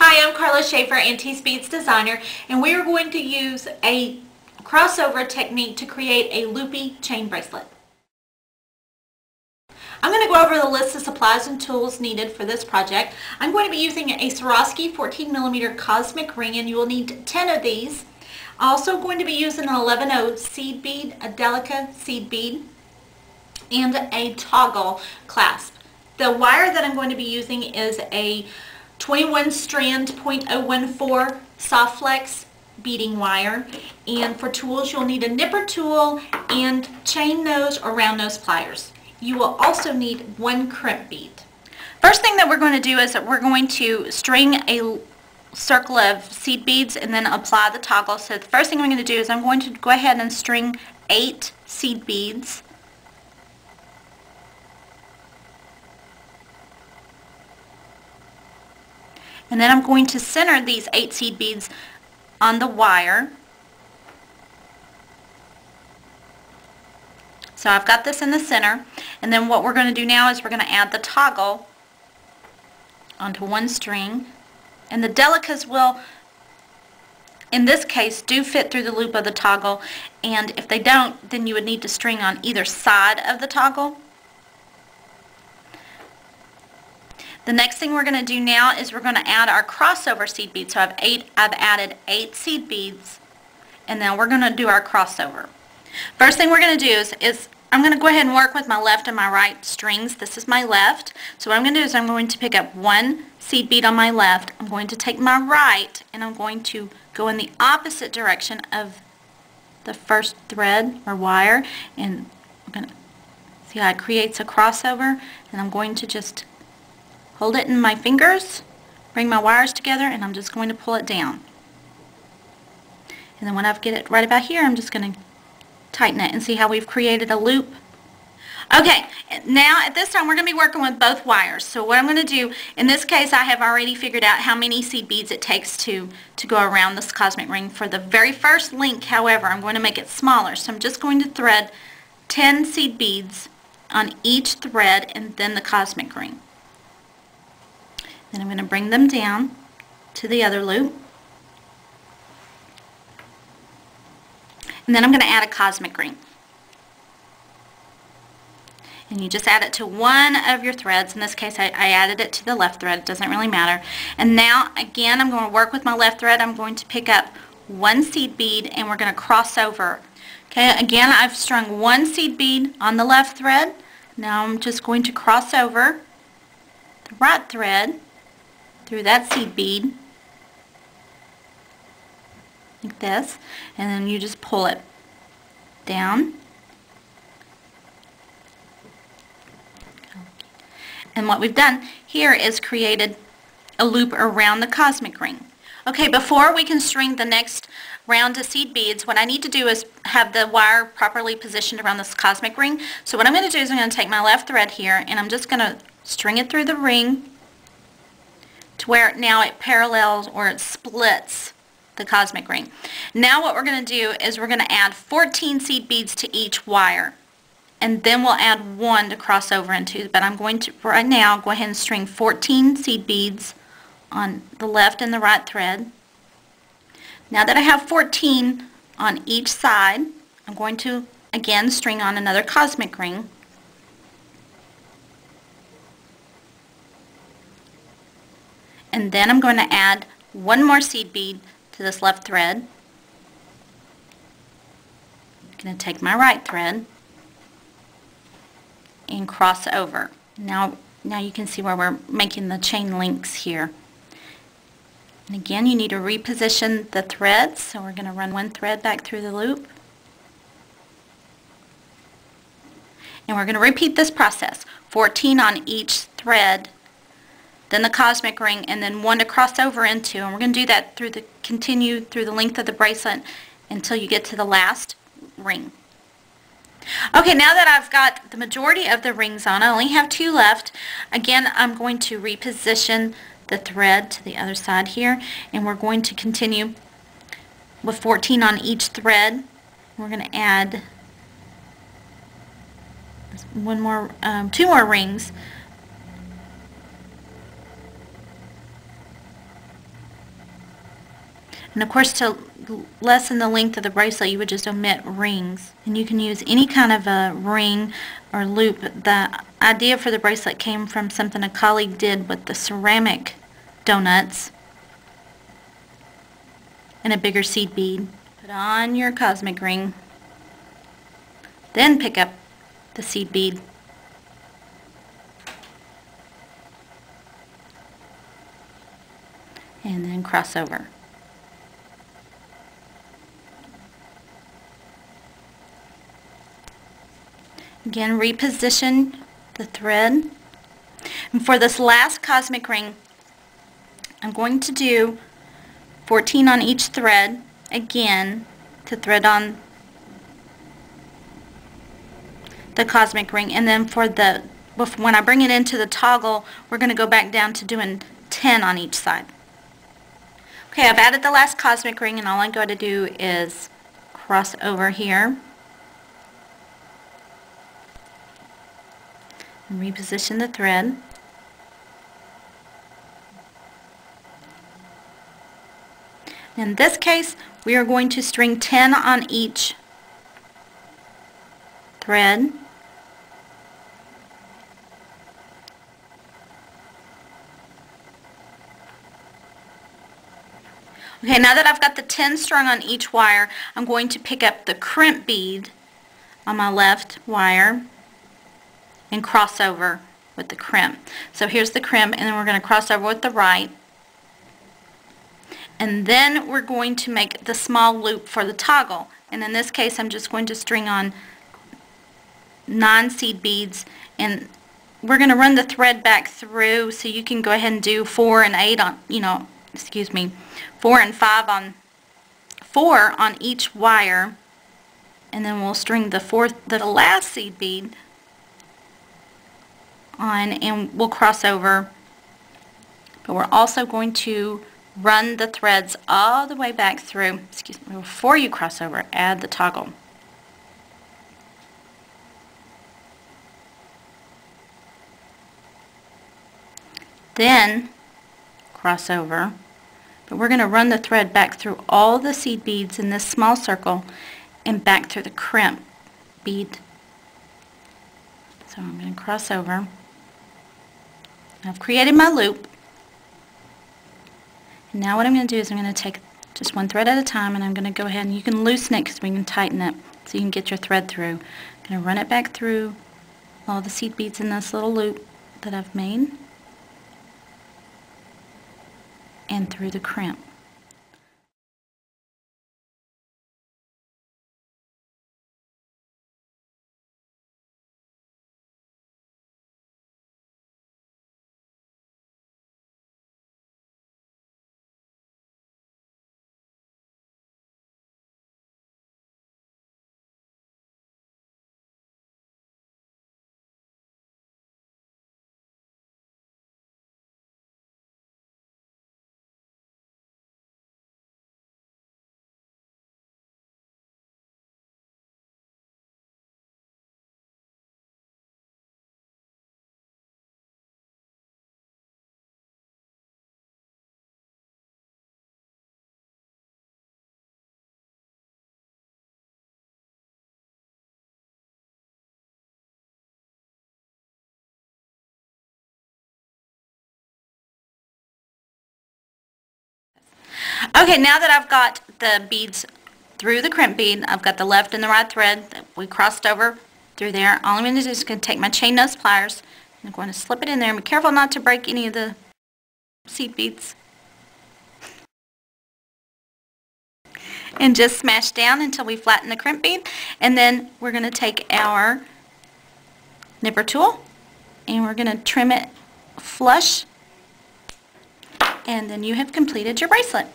Hi, I'm Carla Schaefer, Antique Beads designer, and we are going to use a crossover technique to create a loopy chain bracelet. I'm going to go over the list of supplies and tools needed for this project. I'm going to be using a Swarovski 14mm Cosmic Ring, and you will need 10 of these. Also going to be using an 11/0 seed bead, a delicate seed bead, and a toggle clasp. The wire that I'm going to be using is a 21 strand 0.014 soft flex beading wire, and for tools you'll need a nipper tool and chain nose or round nose pliers. You will also need one crimp bead. First thing that we're going to do is that we're going to string a circle of seed beads and then apply the toggle. So the first thing I'm going to do is I'm going to go ahead and string 8 seed beads. And then I'm going to center these 8 seed beads on the wire. So I've got this in the center. And then what we're going to do now is we're going to add the toggle onto one string. And the delicas will, in this case, do fit through the loop of the toggle. And if they don't, then you would need to string on either side of the toggle. The next thing we're going to do now is we're going to add our crossover seed beads. So I've added 8 seed beads, and then we're going to do our crossover. First thing we're going to do is I'm going to go ahead and work with my left and my right strings. This is my left. So what I'm going to do is I'm going to pick up one seed bead on my left. I'm going to take my right, and I'm going to go in the opposite direction of the first thread or wire, and I'm going to see how it creates a crossover, and I'm going to just hold it in my fingers, bring my wires together, and I'm just going to pull it down. And then when I get it right about here, I'm just going to tighten it and see how we've created a loop. Okay, now at this time we're going to be working with both wires. So what I'm going to do, in this case I have already figured out how many seed beads it takes to go around this cosmic ring. For the very first link, however, I'm going to make it smaller. So I'm just going to thread 10 seed beads on each thread and then the cosmic ring. Then I'm going to bring them down to the other loop. And then I'm going to add a cosmic ring. And you just add it to one of your threads. In this case I added it to the left thread. It doesn't really matter. And now again I'm going to work with my left thread. I'm going to pick up one seed bead and we're going to cross over. Okay, again I've strung one seed bead on the left thread. Now I'm just going to cross over the right thread through that seed bead like this, and then you just pull it down. And what we've done here is created a loop around the cosmic ring. Okay, before we can string the next round of seed beads, what I need to do is have the wire properly positioned around this cosmic ring. So what I'm going to do is I'm going to take my left thread here and I'm just going to string it through the ring to where now it parallels or it splits the cosmic ring. Now what we're going to do is we're going to add 14 seed beads to each wire, and then we'll add one to cross over into. But I'm going to right now go ahead and string 14 seed beads on the left and the right thread. Now that I have 14 on each side, I'm going to again string on another cosmic ring. And then I'm going to add one more seed bead to this left thread. I'm going to take my right thread and cross over. Now you can see where we're making the chain links here. And again, you need to reposition the threads. So we're going to run one thread back through the loop. And we're going to repeat this process. 14 on each thread, then the cosmic ring, and then one to cross over into. And we're going to do that continue through the length of the bracelet until you get to the last ring. Okay, now that I've got the majority of the rings on, I only have 2 left. Again, I'm going to reposition the thread to the other side here, and we're going to continue with 14 on each thread. We're going to add 2 more rings. And of course, to lessen the length of the bracelet, you would just omit rings. And you can use any kind of a ring or loop. The idea for the bracelet came from something a colleague did with the ceramic donuts and a bigger seed bead. Put on your cosmic ring. Then pick up the seed bead. And then cross over. Again, reposition the thread. And for this last cosmic ring, I'm going to do 14 on each thread, again, to thread on the cosmic ring. And then for the, when I bring it into the toggle, we're going to go back down to doing 10 on each side. Okay, I've added the last cosmic ring, and all I'm going to do is cross over here and reposition the thread. In this case, we are going to string 10 on each thread. Okay, now that I've got the 10 strung on each wire, I'm going to pick up the crimp bead on my left wire and cross over with the crimp. So here's the crimp, and then we're going to cross over with the right. And then we're going to make the small loop for the toggle. And in this case, I'm just going to string on 9 seed beads, and we're going to run the thread back through, so you can go ahead and do 4 and 8 on, 4 and 5 on 4 on each wire, and then we'll string the last seed bead on, and we'll cross over. But we're also going to run the threads all the way back through. Before you cross over, add the toggle. Then cross over. But we're going to run the thread back through all the seed beads in this small circle and back through the crimp bead. So I'm going to cross over. I've created my loop. And now what I'm going to do is I'm going to take just one thread at a time, and I'm going to go ahead, and you can loosen it because we can tighten it so you can get your thread through. I'm going to run it back through all the seed beads in this little loop that I've made, and through the crimp. Okay, now that I've got the beads through the crimp bead, I've got the left and the right thread that we crossed over through there. All I'm going to do is going to take my chain nose pliers, and I'm going to slip it in there. Be careful not to break any of the seed beads. And just smash down until we flatten the crimp bead. And then we're going to take our nipper tool, and we're going to trim it flush. And then you have completed your bracelet.